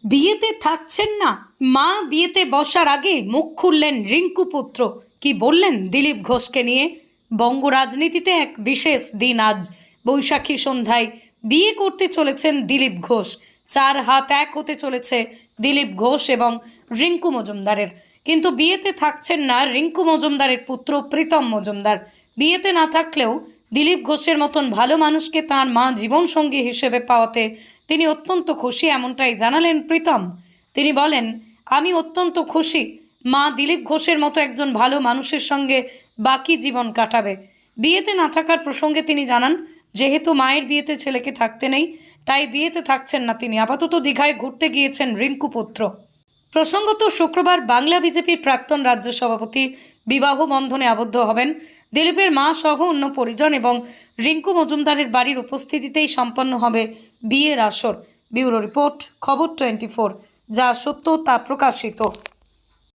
বিয়েতে থাকছেন না, মা বিয়েতে বসার আগে মুখ খুললেন রিঙ্কু পুত্র। কি বললেন দিলীপ ঘোষকে নিয়ে? বঙ্গ রাজনীতিতে এক বিশেষ দিন আজ। বৈশাখী সন্ধ্যায় বিয়ে করতে চলেছেন দিলীপ ঘোষ। 4 হাত এক হতে চলেছে দিলীপ ঘোষ এবং রিঙ্কু মজুমদারের। কিন্তু বিয়েতে থাকছেন না রিঙ্কু মজুমদারের পুত্র প্রীতম মজুমদার। বিয়েতে না থাকলেও দিলীপ ঘোষের মতন ভালো মানুষকে তার মা জীবনসঙ্গী হিসেবে পাওয়াতে তিনি অত্যন্ত খুশি, এমনটাই জানালেন প্রীতম। তিনি বলেন, আমি অত্যন্ত খুশি, মা দিলীপ ঘোষের মতো একজন ভালো মানুষের সঙ্গে বাকি জীবন কাটাবে। বিয়েতে না থাকার প্রসঙ্গে তিনি জানান, যেহেতু মায়ের বিয়েতে ছেলেকে থাকতে নেই, তাই বিয়েতে থাকছেন না তিনি। আপাতত দীঘায় ঘুরতে গিয়েছেন রিঙ্কু পুত্র। প্রসঙ্গত, শুক্রবার বাংলা বিজেপির প্রাক্তন রাজ্য সভাপতি বিবাহ বন্ধনে আবদ্ধ হবেন। দিলীপের মা সহ অন্য পরিজন এবং রিঙ্কু মজুমদারের বাড়ির উপস্থিতিতেই সম্পন্ন হবে বিয়ের আসর। ব্যুরো রিপোর্ট, খবর 24, যা সত্য তা প্রকাশিত।